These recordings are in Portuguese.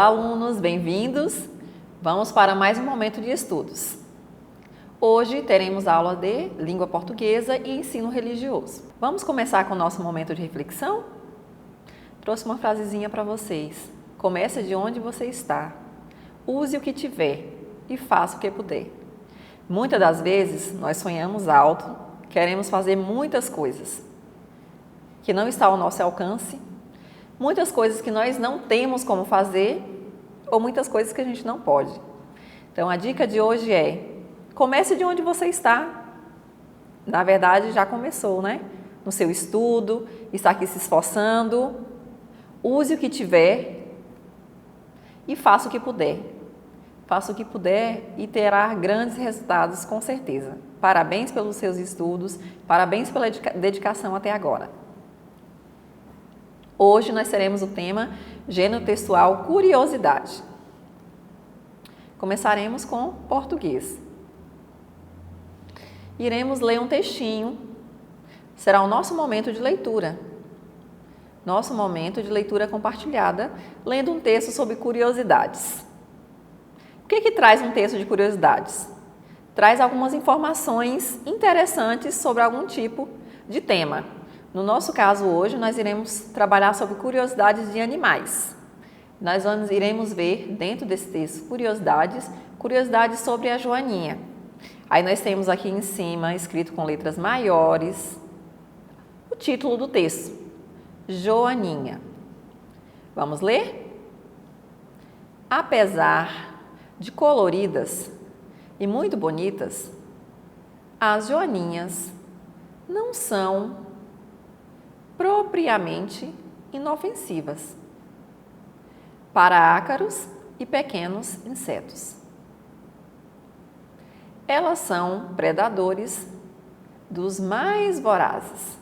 Olá, alunos, bem-vindos! Vamos para mais um momento de estudos. Hoje teremos aula de língua portuguesa e ensino religioso. Vamos começar com o nosso momento de reflexão? Trouxe uma frasezinha para vocês. Comece de onde você está. Use o que tiver e faça o que puder. Muitas das vezes nós sonhamos alto, queremos fazer muitas coisas que não está ao nosso alcance, muitas coisas que nós não temos como fazer ou muitas coisas que a gente não pode. Então a dica de hoje é: comece de onde você está. Na verdade já começou, né? No seu estudo, está aqui se esforçando. Use o que tiver e faça o que puder. Faça o que puder e terá grandes resultados com certeza. Parabéns pelos seus estudos, parabéns pela dedicação até agora. Hoje nós teremos o tema gênero textual curiosidade. Começaremos com português. Iremos ler um textinho. Será o nosso momento de leitura. Nosso momento de leitura compartilhada, lendo um texto sobre curiosidades. O que traz um texto de curiosidades? Traz algumas informações interessantes sobre algum tipo de tema. No nosso caso hoje, nós iremos trabalhar sobre curiosidades de animais. Nós iremos ver dentro desse texto curiosidades sobre a joaninha. Aí nós temos aqui em cima, escrito com letras maiores, o título do texto, Joaninha. Vamos ler? Apesar de coloridas e muito bonitas, as joaninhas não são propriamente inofensivas para ácaros e pequenos insetos. Elas são predadores dos mais vorazes.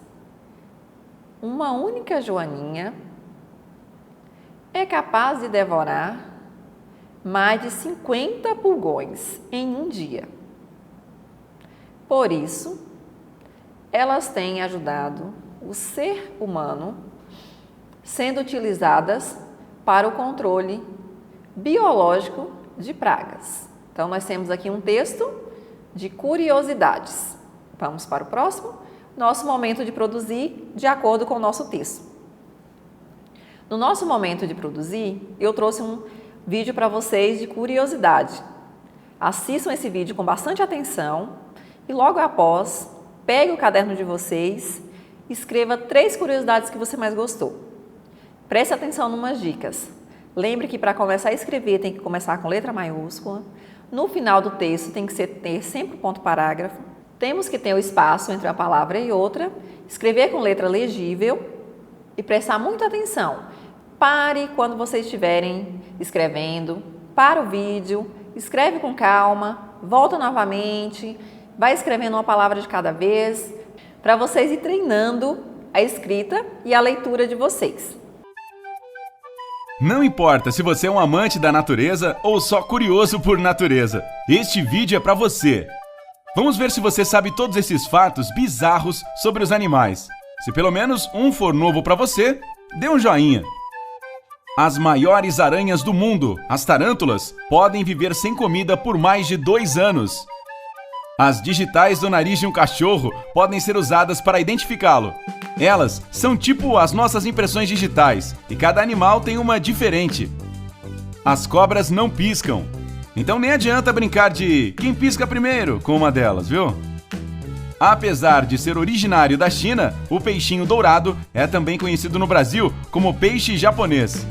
Uma única joaninha é capaz de devorar mais de 50 pulgões em um dia. Por isso, elas têm ajudado o ser humano, sendo utilizadas para o controle biológico de pragas. Então, nós temos aqui um texto de curiosidades. Vamos para o próximo? Nosso momento de produzir de acordo com o nosso texto. No nosso momento de produzir, eu trouxe um vídeo para vocês de curiosidade. Assistam esse vídeo com bastante atenção e logo após, pegue o caderno de vocês, escreva 3 curiosidades que você mais gostou. Preste atenção em umas dicas. Lembre que para começar a escrever tem que começar com letra maiúscula. No final do texto tem que ter sempre ponto parágrafo. Temos que ter o espaço entre uma palavra e outra. Escrever com letra legível e prestar muita atenção. Pare quando vocês estiverem escrevendo. Para o vídeo, escreve com calma, volta novamente, vai escrevendo uma palavra de cada vez, para vocês ir treinando a escrita e a leitura de vocês. Não importa se você é um amante da natureza ou só curioso por natureza, este vídeo é para você. Vamos ver se você sabe todos esses fatos bizarros sobre os animais. Se pelo menos um for novo para você, dê um joinha. As maiores aranhas do mundo, as tarântulas, podem viver sem comida por mais de 2 anos. As digitais do nariz de um cachorro podem ser usadas para identificá-lo. Elas são tipo as nossas impressões digitais e cada animal tem uma diferente. As cobras não piscam, então nem adianta brincar de quem pisca primeiro com uma delas, viu? Apesar de ser originário da China, o peixinho dourado é também conhecido no Brasil como peixe japonês.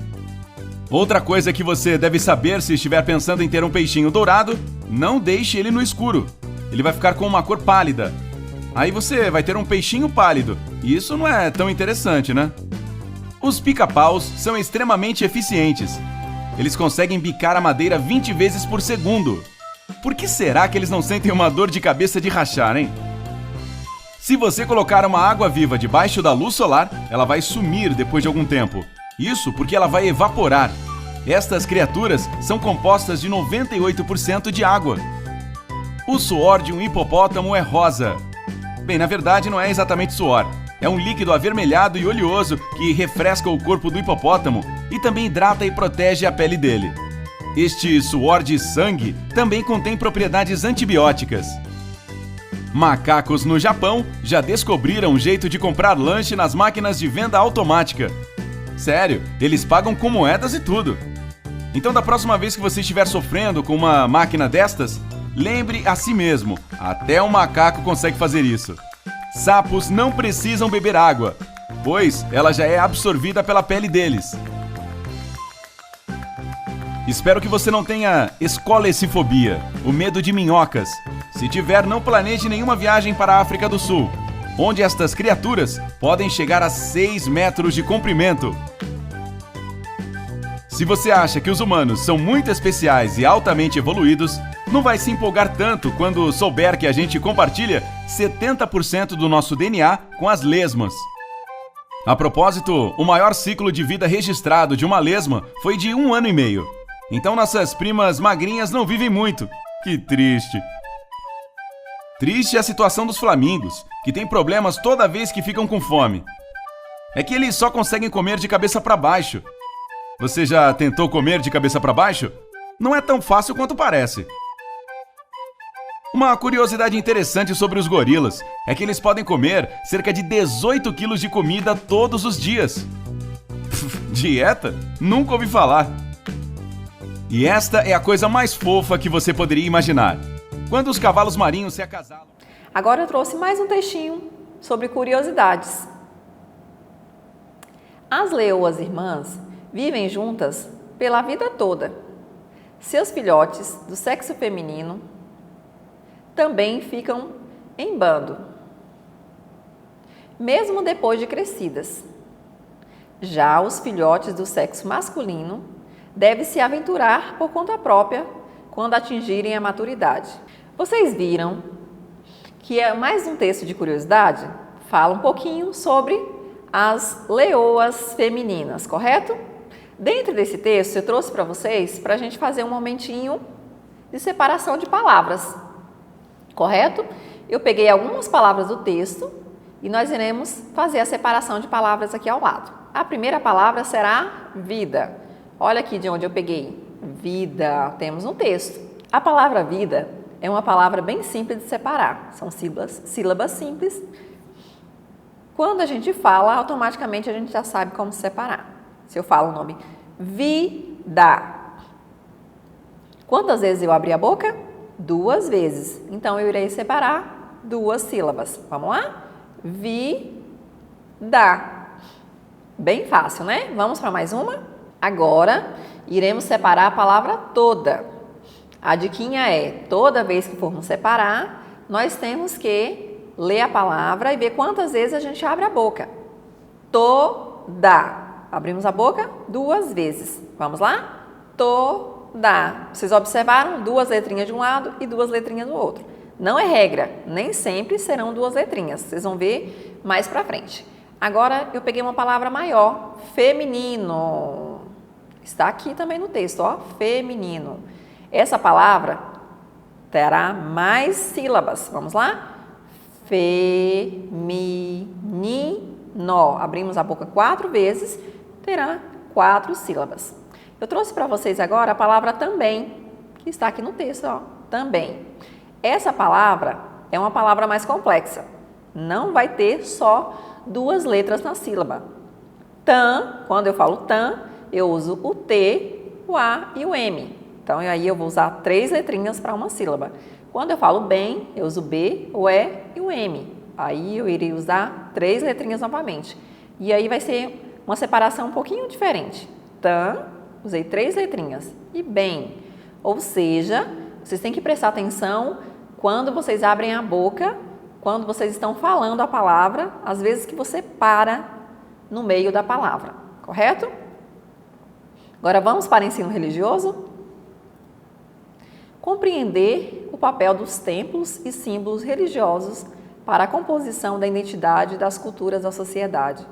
Outra coisa que você deve saber se estiver pensando em ter um peixinho dourado, não deixe ele no escuro. Ele vai ficar com uma cor pálida. Aí você vai ter um peixinho pálido. E isso não é tão interessante, né? Os pica-paus são extremamente eficientes. Eles conseguem bicar a madeira 20 vezes por segundo. Por que será que eles não sentem uma dor de cabeça de rachar, hein? Se você colocar uma água viva debaixo da luz solar, ela vai sumir depois de algum tempo. Isso porque ela vai evaporar. Estas criaturas são compostas de 98% de água. O suor de um hipopótamo é rosa. Bem, na verdade não é exatamente suor. É um líquido avermelhado e oleoso que refresca o corpo do hipopótamo e também hidrata e protege a pele dele. Este suor de sangue também contém propriedades antibióticas. Macacos no Japão já descobriram um jeito de comprar lanche nas máquinas de venda automática. Sério, eles pagam com moedas e tudo. Então, da próxima vez que você estiver sofrendo com uma máquina destas, lembre a si mesmo, até um macaco consegue fazer isso. Sapos não precisam beber água, pois ela já é absorvida pela pele deles. Espero que você não tenha escolecifobia, o medo de minhocas. Se tiver, não planeje nenhuma viagem para a África do Sul, onde estas criaturas podem chegar a 6 metros de comprimento. Se você acha que os humanos são muito especiais e altamente evoluídos, não vai se empolgar tanto quando souber que a gente compartilha 70% do nosso DNA com as lesmas. A propósito, o maior ciclo de vida registrado de uma lesma foi de 1 ano e meio. Então nossas primas magrinhas não vivem muito. Que triste. Triste é a situação dos flamingos, que têm problemas toda vez que ficam com fome. É que eles só conseguem comer de cabeça para baixo. Você já tentou comer de cabeça para baixo? Não é tão fácil quanto parece. Uma curiosidade interessante sobre os gorilas é que eles podem comer cerca de 18 quilos de comida todos os dias. Dieta? Nunca ouvi falar. E esta é a coisa mais fofa que você poderia imaginar. Quando os cavalos marinhos se acasalam... Agora eu trouxe mais um textinho sobre curiosidades. As leoas irmãs vivem juntas pela vida toda. Seus filhotes do sexo feminino também ficam em bando, mesmo depois de crescidas. Já os filhotes do sexo masculino devem se aventurar por conta própria quando atingirem a maturidade. Vocês viram que é mais um texto de curiosidade? Fala um pouquinho sobre as leoas femininas, correto? Dentro desse texto, eu trouxe para vocês para a gente fazer um momentinho de separação de palavras, correto? Eu peguei algumas palavras do texto e nós iremos fazer a separação de palavras aqui ao lado. A primeira palavra será vida. Olha aqui de onde eu peguei. Vida, temos no texto. A palavra vida é uma palavra bem simples de separar. São sílabas simples. Quando a gente fala, automaticamente a gente já sabe como separar. Se eu falo o nome vida. Quantas vezes eu abri a boca? 2 vezes. Então, eu irei separar 2 sílabas. Vamos lá? Vida. Bem fácil, né? Vamos para mais uma? Agora, iremos separar a palavra toda. A diquinha é, toda vez que formos separar, nós temos que ler a palavra e ver quantas vezes a gente abre a boca. Toda. Abrimos a boca 2 vezes. Vamos lá? Toda. Vocês observaram? 2 letrinhas de um lado e 2 letrinhas do outro. Não é regra, nem sempre serão 2 letrinhas. Vocês vão ver mais pra frente. Agora, eu peguei uma palavra maior, feminino. Está aqui também no texto, ó, feminino. Essa palavra terá mais sílabas. Vamos lá? Feminino. Abrimos a boca 4 vezes, terá 4 sílabas. Eu trouxe para vocês agora a palavra também, que está aqui no texto, ó, também. Essa palavra é uma palavra mais complexa. Não vai ter só 2 letras na sílaba. Tam, quando eu falo tam, eu uso o T, o A e o M. Então, aí eu vou usar 3 letrinhas para uma sílaba. Quando eu falo bem, eu uso o B, o E e o M. Aí eu irei usar 3 letrinhas novamente. E aí vai ser uma separação um pouquinho diferente. Tam, usei 3 letrinhas. E bem, ou seja, vocês têm que prestar atenção quando vocês abrem a boca, quando vocês estão falando a palavra, às vezes que você para no meio da palavra, correto? Agora vamos para o ensino religioso? Compreender o papel dos templos e símbolos religiosos para a composição da identidade das culturas da sociedade.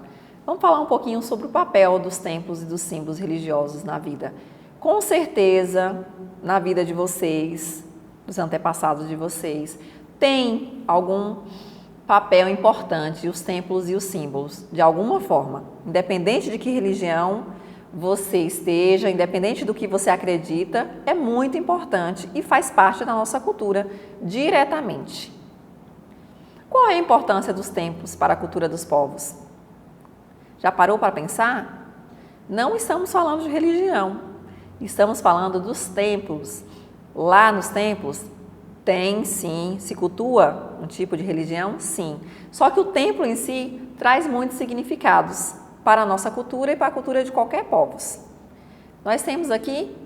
Vamos falar um pouquinho sobre o papel dos templos e dos símbolos religiosos na vida. Com certeza, na vida de vocês, dos antepassados de vocês, tem algum papel importante os templos e os símbolos, de alguma forma. Independente de que religião você esteja, independente do que você acredita, é muito importante e faz parte da nossa cultura diretamente. Qual é a importância dos templos para a cultura dos povos? Já parou para pensar? Não estamos falando de religião, estamos falando dos templos. Lá nos templos tem sim, se cultua um tipo de religião, sim. Só que o templo em si traz muitos significados para a nossa cultura e para a cultura de qualquer povo. Nós temos aqui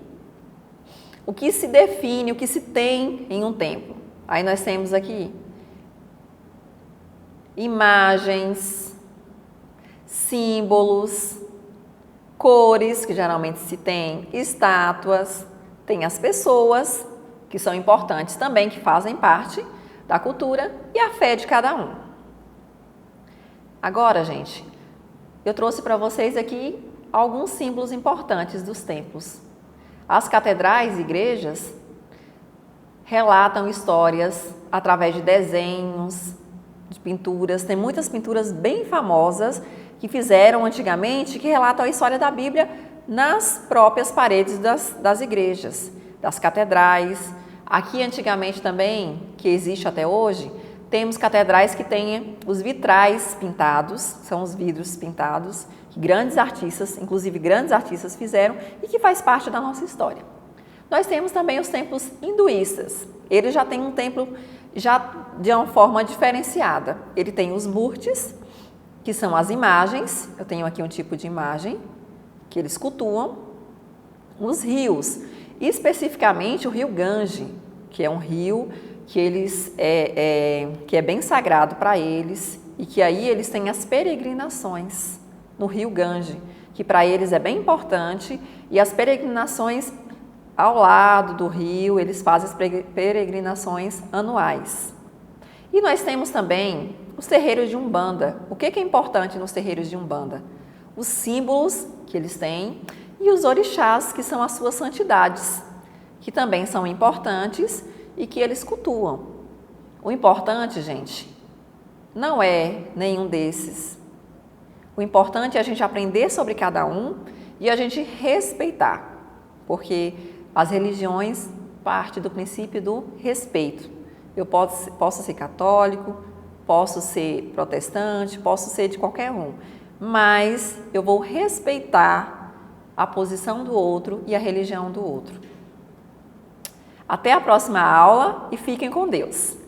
o que se define, o que se tem em um templo. Aí nós temos aqui imagens, símbolos, cores, que geralmente se tem, estátuas, tem as pessoas, que são importantes também, que fazem parte da cultura, e a fé de cada um. Agora, gente, eu trouxe para vocês aqui alguns símbolos importantes dos templos. As catedrais e igrejas relatam histórias através de desenhos, de pinturas. Tem muitas pinturas bem famosas que fizeram antigamente, que relatam a história da Bíblia nas próprias paredes das igrejas, das catedrais. Aqui antigamente também, que existe até hoje, temos catedrais que têm os vitrais pintados, são os vidros pintados, que grandes artistas, inclusive grandes artistas fizeram e que faz parte da nossa história. Nós temos também os templos hinduístas. Ele já tem um templo já de uma forma diferenciada. Ele tem os murtis, que são as imagens, eu tenho aqui um tipo de imagem, que eles cultuam, os rios, especificamente o rio Gange, que é um rio que é bem sagrado para eles e que aí eles têm as peregrinações no rio Gange, que para eles é bem importante, e as peregrinações ao lado do rio, eles fazem as peregrinações anuais. E nós temos também os terreiros de Umbanda. O que é importante nos terreiros de Umbanda? Os símbolos que eles têm e os orixás, que são as suas santidades, que também são importantes e que eles cultuam. O importante, gente, não é nenhum desses. O importante é a gente aprender sobre cada um e a gente respeitar, porque as religiões partem do princípio do respeito. Eu posso ser católico, posso ser protestante, posso ser de qualquer um, mas eu vou respeitar a posição do outro e a religião do outro. Até a próxima aula e fiquem com Deus!